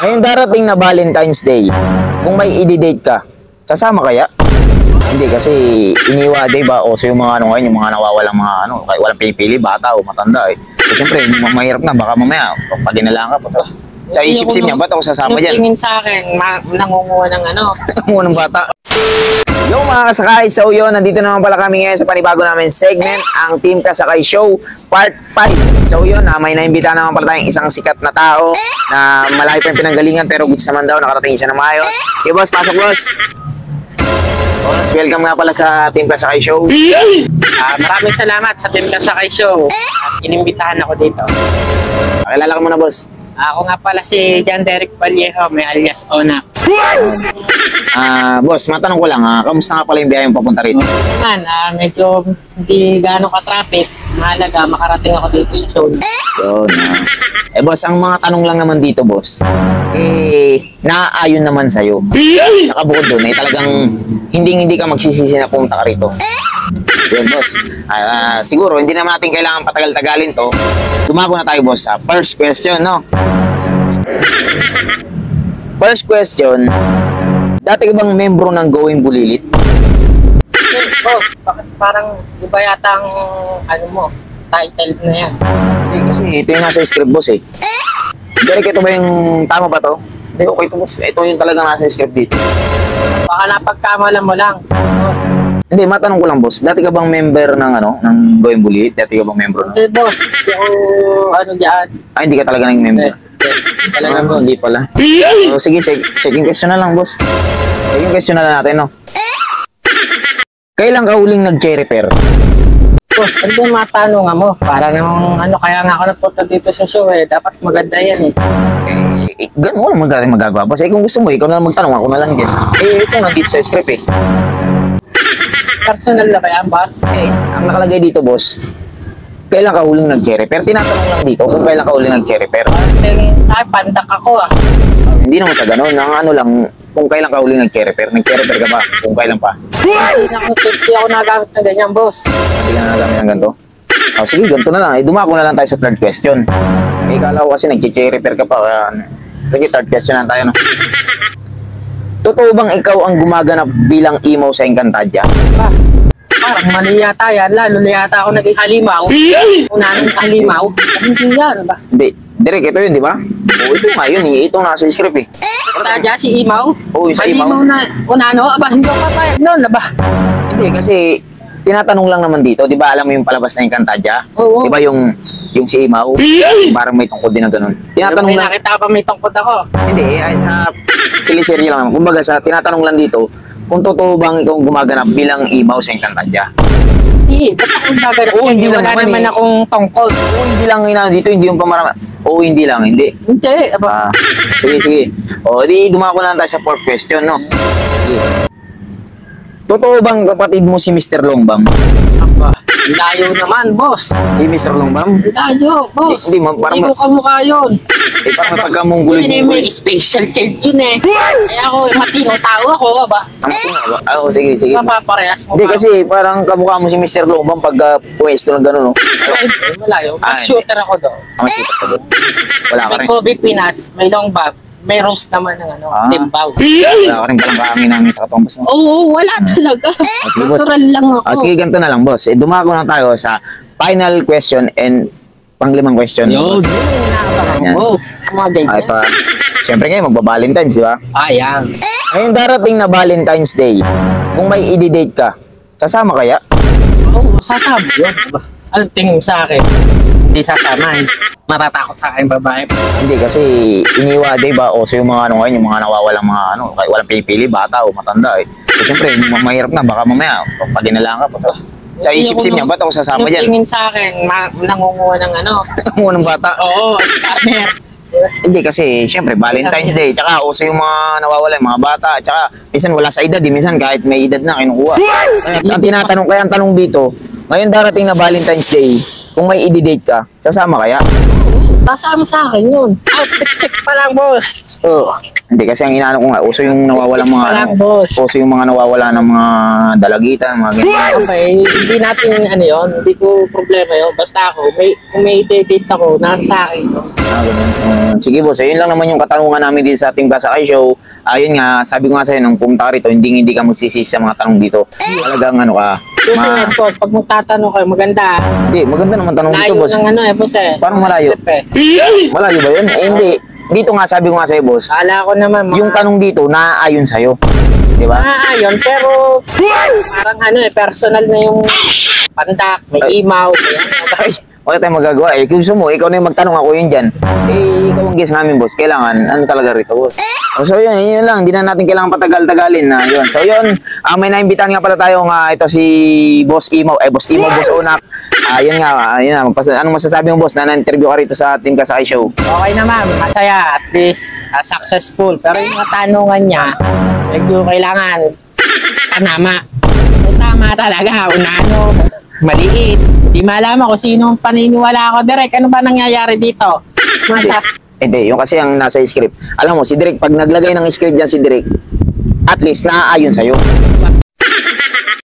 Ngayong darating na Valentine's Day, kung may i-date ka, sasama kaya? Hindi kasi iniwa, di ba? O so yung mga ano ngayon, yung mga nawawalang mga ano, kaya walang pipili, bata o matanda eh. Siyempre, mahirap na, baka mamaya, pagpadinalaan ka pa. Sa isip-isip niya, ba't ako sasama dyan? Tingin sa akin, nangunguha ng ano. Nangunguha ng bata. Yo mga kasakay, so yun, nandito naman pala kami ngayon sa panibago namin segment, ang Team Kasakay Show Part 5. So yun, may naimbita naman pala tayong isang sikat na tao na malayo pa yung pinanggalingan pero goods naman daw, nakarating siya na maayos. Okay boss, pasok boss. Boss, welcome nga pala sa Team Kasakay Show. Maraming salamat sa Team Kasakay Show. Inimbitahan ako dito. Pakilala ka muna boss. Ako nga pala si John Derek Vallejo, may alias Onak. Boss, matanong ko lang, kamusta nga pala yung biyahe papunta rito? Medyo hindi gaano ka-traffic. Mahalaga, makarating ako dito sa show. Yun, boss, ang mga tanong lang naman dito, boss, naaayon naman sa'yo. Nakabukod doon, talagang hindi ka magsisisi na pumunta ka rito. Yun, boss. Siguro, hindi naman natin kailangan patagal-tagalin to. Dumako na tayo, boss, sa first question, no? First question, dati ka bang membro ng Going Bulilit? Boss, bakit parang iba yata ang ano mo, title na yan? Hindi, kasi ito yung nasa script, boss, eh. Derek, ito ba yung tama ba to? Hindi, okay to, boss. Ito yung talaga nasa script dito. Baka napagkamalan mo lang, boss. Hindi, matanong ko lang, boss. Dati ka bang member ng ano, ng Going Bulilit? Dati ka bang membro ng... Hindi, boss. Hindi ako, ano dyan. Hindi ka talaga ng member. Hindi pala. Sige, second question na lang, boss. Second question na lang natin, no? Kailan ka huling nag-cherry pear? Boss, ano yung matanong mo? Para namang ano, kaya nga ako napunta dito sa show eh. Dapat maganda yan eh. Ganun mo lang magagawa, boss. Kung gusto mo, ikaw na lang magtanong, ako na lang din. Ito nandito sa script eh. Personal na ba yan, boss? Ang nakalagay dito, boss, kailan ka huling nag-cherry pear? Tinatanong lang dito kung kailan ka huling nag-cherry pear. Ay, pandak ako ah. Hindi naman sa ganun. Ang ano lang, kung kailan ka huling nag-cherry pear. Nag-cherry pear ka ba? Kung kailan pa? Hindi ako nagamit ng ganyan, boss. Hindi ka nagamit ng ganito? Sige, ganito na lang. Dumako na lang tayo sa third question. Kala ko kasi nag-cherry pear ka pa. Sige, third question na tayo, no? Totoo bang ikaw ang gumaganap bilang emo sa Encantadia? Parang mali yata yan. Lalo na yata ako naging halimaw. Unang halimaw. Hindi yan, ba? Hindi. Direk, ito yun, di ba? Oo, ito nga yun. Ito nga sa script eh. Encantadia, si Imaw? Oo, sa Imaw. Halimaw na, unano? Aba, hindi ako papayag noon, aba? Hindi, kasi tinatanong lang naman dito. Di ba alam mo yung palabas na Encantadia? Oo. Di ba yung si Imaw? Parang may tungkol din na ganun. Tinatanong May lang. nakita pa may tungkod ako. Hindi, sa teleserye lang naman. Kumbaga sa tinatanong lang dito, kung totoo bang ikaw gumaganap bilang Imaw sa Encantadia? Hindi, ba't akong gaganap? Oo, hindi wala lang naman eh. akong tungkod. Oo, hindi lang ina dito, hindi yung pamarama. Oo, hindi lang, hindi. Hindi, aba. Sige. O, di dumako na lang tayo sa fourth question, no? Sige. Totoo bang kapatid mo si Mr. Longbam? Aba, layo naman, boss. Si Mr. Longbam? Layo, boss. Hindi, parang Hindi ko kamukha yun. Parang pagkamunggulo Hindi, may special child yun eh. Kaya ako, matinong tao ako, aba. Oo, sige. Mapaparehas mo Hindi, ba? kasi parang kamukha mo si Mr. Longbam pag pwesto ng gano'n, no? Ay, malayo. Mag-shooter ako doon. Makikita ka doon. Wala ka May rin. Kobe Pinas, may long bag, may roast naman ng ano, timbaw. Wala ka rin palang kaangin namin sa katumbas mo. Oo, wala talaga. Sige, boss. Natural lang ako. Sige, ganito na lang, boss. Dumako na tayo sa final question and panglimang question. Yun. Yan. Oo, mga ganyan. Ito, siyempre ngayon, magba-Valentine's, di ba? Yan. Ngayong darating na Valentine's Day, kung may i-date ka, sasama kaya? Oo, sasama yun. Anong tingin mo sa akin? Hindi sasama eh. Matatakot sa akin babae. Hindi, kasi iniwa, di ba? O so yung mga ano ngayon, yung mga nawawalang mga ano, walang pipili, bata o matanda eh. Siyempre, mahirap na, baka mamaya, pagpadinalaan ka pa. Sa isip-isip niya, ba't ako sasama dyan? Tingin sa akin, nangunguha ng ano. Nangunguha ng bata. Oo, scammer. Hindi kasi, syempre, Valentine's Day, tsaka uso yung mga nawawala, yung mga bata, tsaka minsan wala sa edad, minsan kahit may edad na, kinukuha. Kaya ang tanong dito, ngayon darating na Valentine's Day, kung may i-date ka, sasama kaya? Sasama sa akin yun. Outfit check pa lang, boss. Hindi, kasi ang inaano ko nga, uso yung nawawalang mga, Wala, boss. uso yung mga nawawala ng mga dalagita, mga ganyan. Okay, hindi natin ano yun, hindi ko problema yun. Basta ako, kung may date ako, nasa sa akin. Ganun. Sige boss, ayun lang naman yung katanungan namin dito sa Team Kasakay Show. Ayun nga, sabi ko nga sa'yo, nung pumunta ka rito, hindi ka magsisisi sa mga tanong dito. Talagang ano ka. Susunod, boss, pag magtatanong kayo, maganda. Hindi, maganda naman tanong dito Layo boss. ng ano boss eh. Parang malayo. Step, eh. Malayo ba yun? Eh, hindi. Dito nga, sabi ko nga sa'yo boss, Kala ko naman, yung tanong dito, naaayon sa'yo. Di ba? Ayun, pero parang ano personal na yung pandak, may imaw. Ay, wala tayong magagawa eh. Kung gusto mo, ikaw na yung magtanong, ako yun dyan. Eh, ikaw ang guest namin, boss. Kailangan, ano talaga rito, boss? So, yun lang. Hindi na natin kailangan patagal-tagalin na yun. So, yun. May naimbitan nga pala tayo nga ito si Boss Imaw. Boss Imaw, Boss Onak. Yun nga. Anong masasabi mo, boss, na na-interview ka rito sa Team Kasakay Show? Okay naman, masaya. At least, successful. Pero yung mga tanungan niya, medyo kailangan panama. Kung tama talaga, unano, maliit. Di malaman kung sino ang paniniwala ako. Direk, ano ba nangyayari dito? Hindi, yung kasi ang nasa script. Alam mo, si Direk, pag naglagay ng script dyan si Direk, at least naaayon sa'yo.